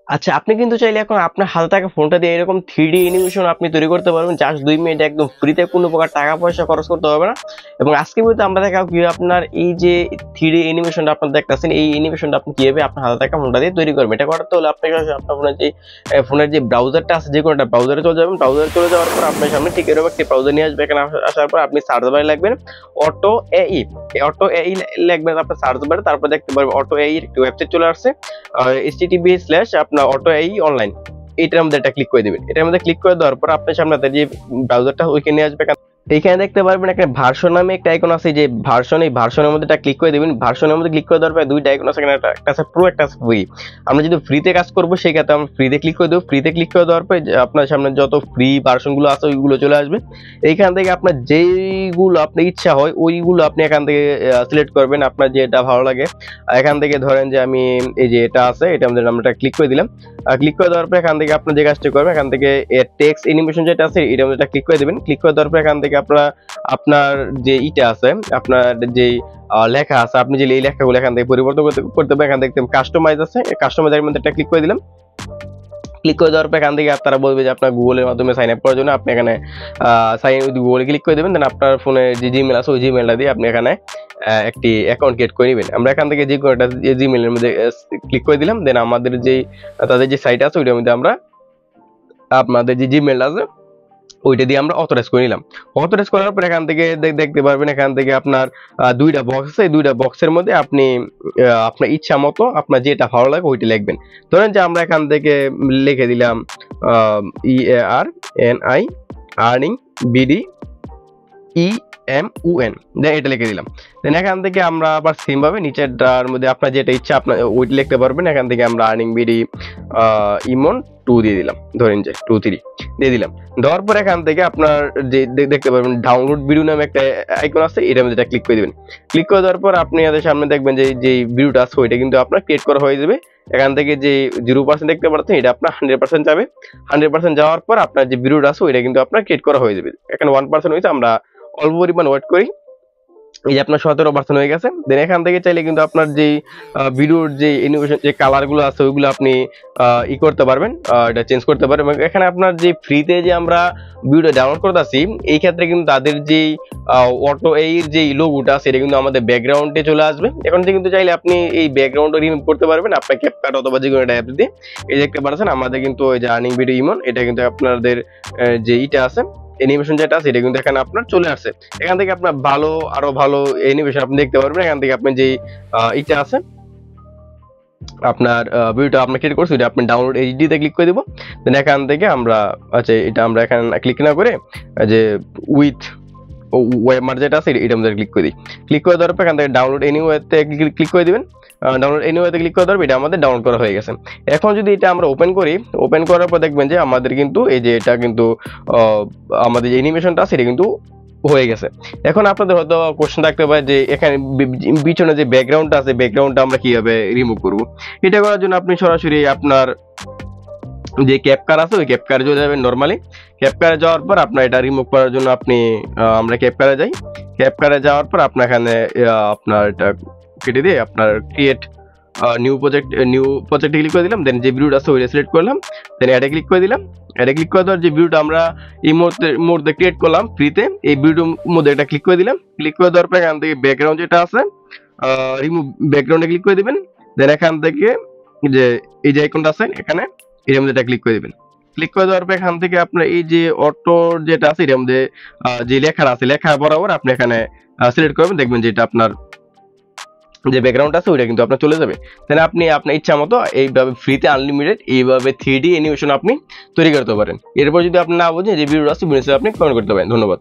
আচ্ছা, আপনি কিন্তু চাইলে এখন আপনার হাতে থাকা ফোনটা দিয়ে এরকম 3D অ্যানিমেশন আপনি তৈরি করতে পারবেন জাস্ট 2 মিনিট, একদম ফ্রিতে, কোনো প্রকার টাকা পয়সা খরচ করতে হবে না। এবং আজকে ভিডিওতে আমরা দেখাবো কিভাবে আপনার এই যে 3D অ্যানিমেশনটা আপনারা দেখতেছেন, এই অ্যানিমেশনটা আপনি কিভাবে আপনার হাতে থাকা ফোনটা দিয়ে তৈরি করবেন। এটা করতে হলে আপনাকে আপনার ফোনের যে ব্রাউজারটা আছে, যে কোনো একটা ব্রাউজারে চলে যাবেন। ব্রাউজারে চলে যাওয়ার পর আপনার সামনে ঠিক এরকম একটি ব্রাউজার নিয়ে আসবে। এখানে আসার পর আপনি সার্চ বারে লিখবেন অটো এই, অটো এই লিখবেন আপনার সার্চ বারে, তারপর দেখতে পারবেন অটো এই একটি ওয়েবসাইট চলে আসছে, http/ আপনার অটো এই অনলাইন, এটার মধ্যে একটা ক্লিক করে দিবেন। এটার মধ্যে ক্লিক করে দেওয়ার পর আপনার সামনে যে ব্রাউজারটা ওইখানে নিয়ে আসবে। এইখানে দেখতে পারবেন একটা ভার্সন নামে একটা আইকন আছে, যে ভার্সন, এই ভার্সনের মধ্যে ক্লিক করে দিবেন। ভার্সনের মধ্যে ক্লিক করে দেওয়ার পর দুইটা আইকন আছে, এখানে একটা আছে প্রো, একটা আছে ফ্রি। আমরা যদি ফ্রিতে কাজ করবো সেই ক্ষেত্রে আমরা ফ্রিতে ক্লিক করে দেবো। ফ্রিতে ক্লিক করে দেওয়ার পর আপনার সামনে যত ফ্রি ভার্সনগুলো আছে ওইগুলো চলে আসবে। এইখান থেকে আপনার যেইগুলো আপনার ইচ্ছা হয় ওইগুলো আপনি এখান থেকে সিলেক্ট করবেন, আপনার যেটা ভালো লাগে। এখান থেকে ধরেন যে আমি এই যে এটা আছে, এটা আমাদের আমরা ক্লিক করে দিলাম। ক্লিক করে দেওয়ার পর এখান থেকে আপনার যে কাজটা করবেন, এখান থেকে টেক্সট অ্যানিমেশন যেটা আছে এটা মধ্যে ক্লিক করে দিবেন। ক্লিক করে দেওয়ার পর এখান থেকে আপনারা আপনার যে ইটা আছে, আপনার যে লেখা আছে, আপনি যে এই লেখাগুলো এখান থেকে পরিবর্তন করতে পারেন। এখান থেকে কাস্টমাইজ আছে, কাস্টমাইজের মধ্যে একটা ক্লিক করে দিলাম। ক্লিক করে দেওয়ার পর এখান থেকে আপনারা বলবে যে আপনার গুগলের মাধ্যমে সাইন আপ করার জন্য আপনি এখানে সাইন উইথ গুগলে ক্লিক করে দেবেন। দেন আপনার ফোনে যে জিমেল আছে ওই জিমেলটা দিয়ে আপনি এখানে একটি অ্যাকাউন্ট ক্রিয়েট করে নেবেন। আমরা এখান থেকে যে কোনো একটা জিমেলের মধ্যে ক্লিক করে দিলাম। দেন আমাদের যে তাদের যে সাইট আছে ওইটার মধ্যে আমরা আপনাদের যে জিমেল আছে ওইটা দিয়ে আমরা অথরাইজ করে নিলাম। অথরাইজ করার পর এখান থেকে দেখতে পারবেন, এখান থেকে আপনার দুইটা বক্স আছে, এই দুইটা বক্সের মধ্যে আপনি আপনার ইচ্ছা মতো আপনার যেটা ভালো লাগে ওইটা লিখবেন। ধরেন যে আমরা এখান থেকে লিখে দিলাম EARNI, আর্নিং, BDEMUN, দেন এটা লিখে দিলাম। দেন এখান থেকে আমরা আবার সেম ভাবে নিচেরটার মধ্যে আপনার যেটা ইচ্ছা আপনার ওইটা লিখতে পারবেন। এখান থেকে আমরা আর্নিং BD ইমন 2 দিয়ে দিলাম, ধরেন যে 2 3 দিয়ে দিলাম। দেওয়ার পর এখান থেকে আপনার যে দেখতে পারবেন ডাউনলোড ভিডিও নামে একটা আইকন আছে, এটার মধ্যে ক্লিক করে দিবেন। ক্লিক করে দেওয়ার পর আপনি আমাদের সামনে দেখবেন যে যে ভিডিওটা আছে ওইটা কিন্তু আপনার ক্রিয়েট করা হয়ে যাবে। এখান থেকে যে 0% দেখতে পাচ্ছেন এটা আপনার 100% যাবে। 100% যাওয়ার পর আপনার যে ভিডিওটা আছে ওইটা কিন্তু আপনার ক্রিয়েট করা হয়ে যাবে। এখানে 1% হয়েছে, আমরা অল্প পরিমাণ ওয়েট করি। এই যে আপনার 17% হয়ে গেছে। দেন এখান থেকে চাইলে কিন্তু আপনার যে ভিডিওর যে অ্যানিমেশন যে কালার গুলো আছে ওইগুলো আপনি ই করতে পারবেন, এটা চেঞ্জ করতে পারবেন। এবং এখানে আপনার যে ফ্রিতে যে আমরা ভিডিও ডাউনলোড করতেছি এই ক্ষেত্রে কিন্তু তাদের যে অটো এর যে লোগোটা আছে এটা কিন্তু আমাদের ব্যাকগ্রাউন্ডে চলে আসবে। এখন যে কিন্তু চাইলে আপনি এই ব্যাকগ্রাউন্ড রিমুভ করতে পারবেন আপনার ক্যাপকাট অথবা যে কোনো একটা অ্যাপ দিয়ে। এই দেখতে পাচ্ছেন আমাদের কিন্তু ওই যে আর্নিং ভিডিও ইমন, এটা কিন্তু আপনাদের যে ইটা আছে অ্যানিমেশন যেটা আছে এটা কিন্তু এখানে আপনার চলে আসছে। এখান থেকে আপনার ভালো আরো ভালো অ্যানিমেশন আপনি দেখতে পারবেন। এখান থেকে আপনি যে ইটা আছে আপনার ভিডিওটা আপনি ক্রিয়েট করছি ওটা আপনি ডাউনলোড এইচডি তে ক্লিক করে দিব। দেন এখান থেকে আমরা আচ্ছা এটা আমরা এখানে ক্লিক না করে যে উইথ ওয়েবমার্ক যেটা আছে এটা আমাদের ক্লিক করে দিই। ক্লিক করে দেওয়ার পর এখান থেকে ডাউনলোড এনিওয়েতে ক্লিক করে দিবেন। ডাউনলোড এনিওয়েতে ক্লিক করে দেওয়ার এটা আমাদের ডাউনলোড করা হয়ে গেছে। এখন যদি এটা আমরা ওপেন করি, ওপেন করার পর দেখবেন যে আমাদের কিন্তু এই যে এটা কিন্তু আমাদের যে অ্যানিমেশনটা আছে এটা কিন্তু হয়ে গেছে। এখন আপনাদের হয়তো কোশ্চেন থাকতে পারে যে এখানে পিছনে যে ব্যাকগ্রাউন্ডটা আছে ব্যাকগ্রাউন্ডটা আমরা কিভাবে রিমুভ করব। এটা করার জন্য আপনি সরাসরি আপনার যে ক্যাপকার আছে ওই ক্যাপকারে চলে যাবেন। নরমালি ক্যাপকারে যাওয়ার পর আপনার এটা রিমুভ করার জন্য আপনি আমরা ক্যাপকারে যাই। ক্যাপকারে যাওয়ার পর আপনার এখানে আপনার এটা কেটে দিয়ে আপনার ক্রিয়েট নিউ প্রজেক্টে ক্লিক করে দিলাম। দেন যে ভিডিওটা আছে ওইটা সিলেক্ট করলাম। দেন অ্যাডে ক্লিক করে দিলাম। অ্যাডে ক্লিক করে দেওয়ার যে ভিডিওটা আমরা এই মুহূর্তে ক্রিয়েট করলাম ফ্রিতে, এই ভিডিওর মধ্যে এটা ক্লিক করে দিলাম। ক্লিক করে দেওয়ার পর এখান থেকে ব্যাকগ্রাউন্ড যেটা আছে রিমুভ ব্যাকগ্রাউন্ডে ক্লিক করে দিবেন। দেন এখান থেকে যে এই যে আইকনটা আছে এখানে এর মধ্যে এটা ক্লিক করে দিবেন। ক্লিক করে দেওয়ার পর এখান থেকে আপনার এই যে অটো যেটা আছে এর মধ্যে যে লেখা আছে লেখা বরাবর আপনি এখানে সিলেক্ট করবেন। দেখবেন যে এটা আপনার যে ব্যাকগ্রাউন্ড আছে ওইটা কিন্তু আপনার চলে যাবে। তাহলে আপনি আপনার ইচ্ছা মতো এইভাবে ফ্রিতে আনলিমিটেড এইভাবে 3D অ্যানিমেশন আপনি তৈরি করতে পারেন। এরপর যদি আপনি না বুঝেন যে ভিডিও আছে আপনি কমেন্ট করতে পারেন। ধন্যবাদ।